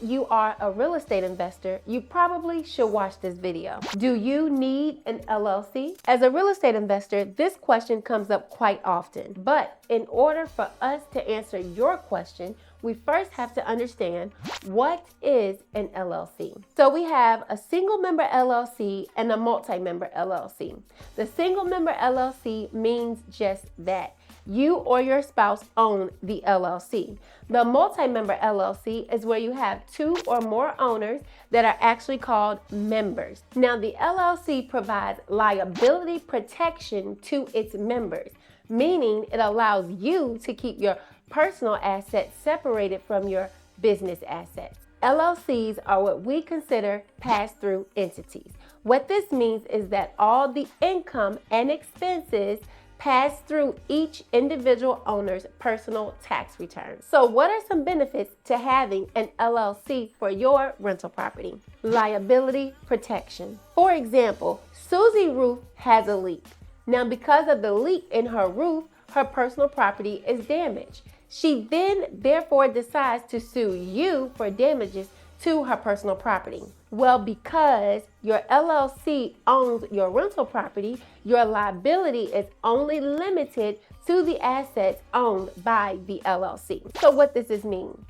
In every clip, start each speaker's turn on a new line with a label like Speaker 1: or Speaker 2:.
Speaker 1: you are a real estate investor, you probably should watch this video. Do you need an LLC? As a real estate investor, this question comes up quite often. But in order for us to answer your question, we first have to understand what is an LLC. So we have a single-member LLC and a multi-member LLC. The single-member LLC means just that. You or your spouse own the LLC. The multi-member LLC is where you have two or more owners that are actually called members. Now, the LLC provides liability protection to its members, meaning it allows you to keep your personal assets separated from your business assets. LLCs are what we consider pass-through entities. What this means is that all the income and expenses pass through each individual owner's personal tax return. So what are some benefits to having an LLC for your rental property? Liability protection. For example, Susie roof has a leak. Now, because of the leak in her roof, her personal property is damaged. She then therefore decides to sue you for damages to her personal property. Well, because your LLC owns your rental property, your liability is only limited to the assets owned by the LLC. So what does this mean?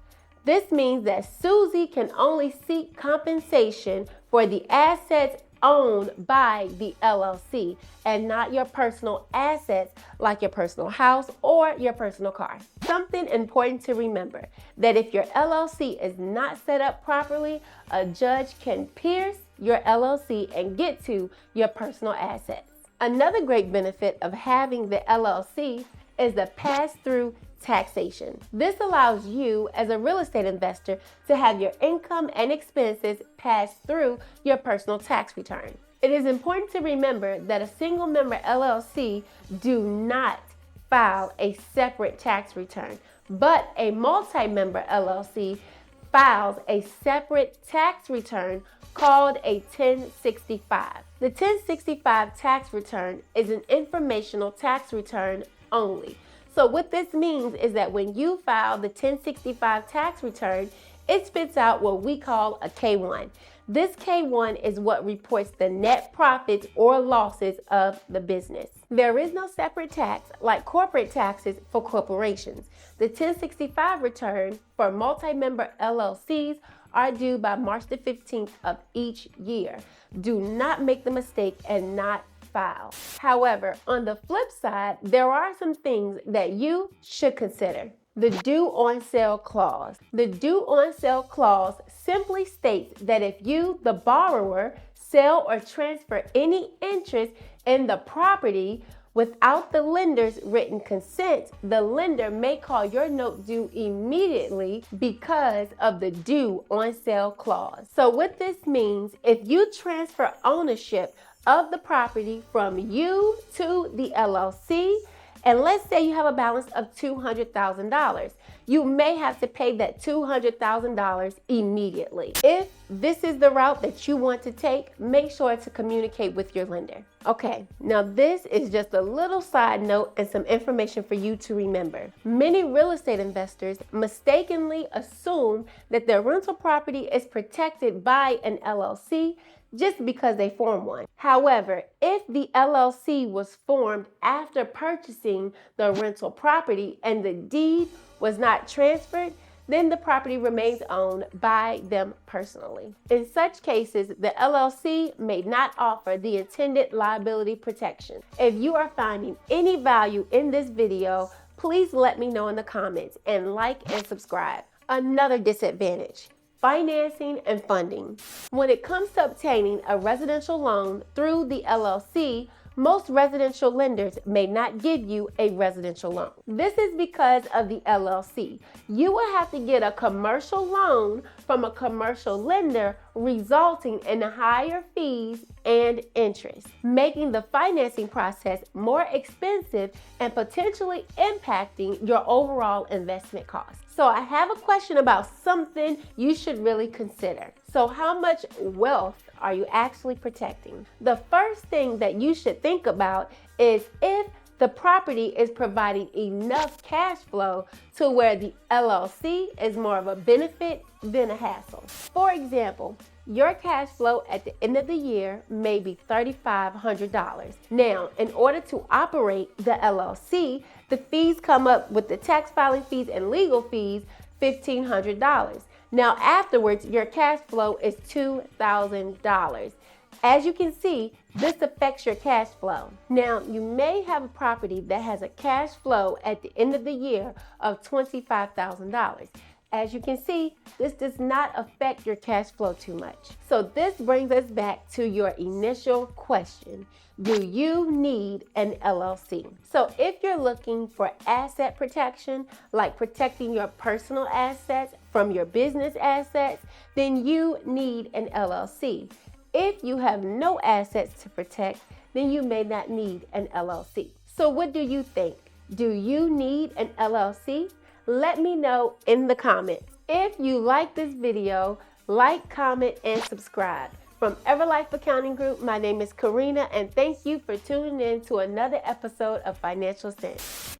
Speaker 1: This means that Susie can only seek compensation for the assets owned by the LLC and not your personal assets like your personal house or your personal car. Something important to remember, that if your LLC is not set up properly, a judge can pierce your LLC and get to your personal assets. Another great benefit of having the LLC is the pass-through taxation. This allows you as a real estate investor to have your income and expenses pass through your personal tax return. It is important to remember that a single-member LLC do not file a separate tax return, but a multi-member LLC files a separate tax return called a 1065. The 1065 tax return is an informational tax return only. So what this means is that when you file the 1065 tax return, it spits out what we call a K1. This K1 is what reports the net profits or losses of the business. There is no separate tax like corporate taxes for corporations. The 1065 return for multi-member LLCs are due by March the 15th of each year. Do not make the mistake and not file. However, on the flip side, there are some things that you should consider. The due on sale clause. The due on sale clause simply states that if you, the borrower, sell or transfer any interest in the property without the lender's written consent, the lender may call your note due immediately because of the due on sale clause. So what this means, if you transfer ownership of the property from you to the LLC, and let's say you have a balance of $200,000, you may have to pay that $200,000 immediately. If this is the route that you want to take, make sure to communicate with your lender. Okay, now this is just a little side note and some information for you to remember. Many real estate investors mistakenly assume that their rental property is protected by an LLC just because they form one. However, if the LLC was formed after purchasing the rental property and the deed was not transferred, then the property remains owned by them personally. In such cases, the LLC may not offer the intended liability protection. If you are finding any value in this video, please let me know in the comments and like and subscribe. Another disadvantage: financing and funding. When it comes to obtaining a residential loan through the LLC, most residential lenders may not give you a residential loan. This is because of the LLC. You will have to get a commercial loan from a commercial lender, resulting in higher fees and interest, making the financing process more expensive and potentially impacting your overall investment costs. So I have a question about something you should really consider. So how much wealth are you actually protecting? The first thing that you should think about is if The property is providing enough cash flow to where the LLC is more of a benefit than a hassle. For example, your cash flow at the end of the year may be $3,500. Now, in order to operate the LLC, the fees come up with the tax filing fees and legal fees, $1,500. Now, afterwards, your cash flow is $2,000. As you can see, this affects your cash flow. Now, you may have a property that has a cash flow at the end of the year of $25,000. As you can see, this does not affect your cash flow too much. So this brings us back to your initial question. Do you need an LLC? So if you're looking for asset protection, like protecting your personal assets from your business assets, then you need an LLC. If you have no assets to protect, then you may not need an LLC. So what do you think? Do you need an LLC? Let me know in the comments. If you like this video, like, comment, and subscribe. From Everlife Accounting Group, my name is Karina, and thank you for tuning in to another episode of Financial Sense.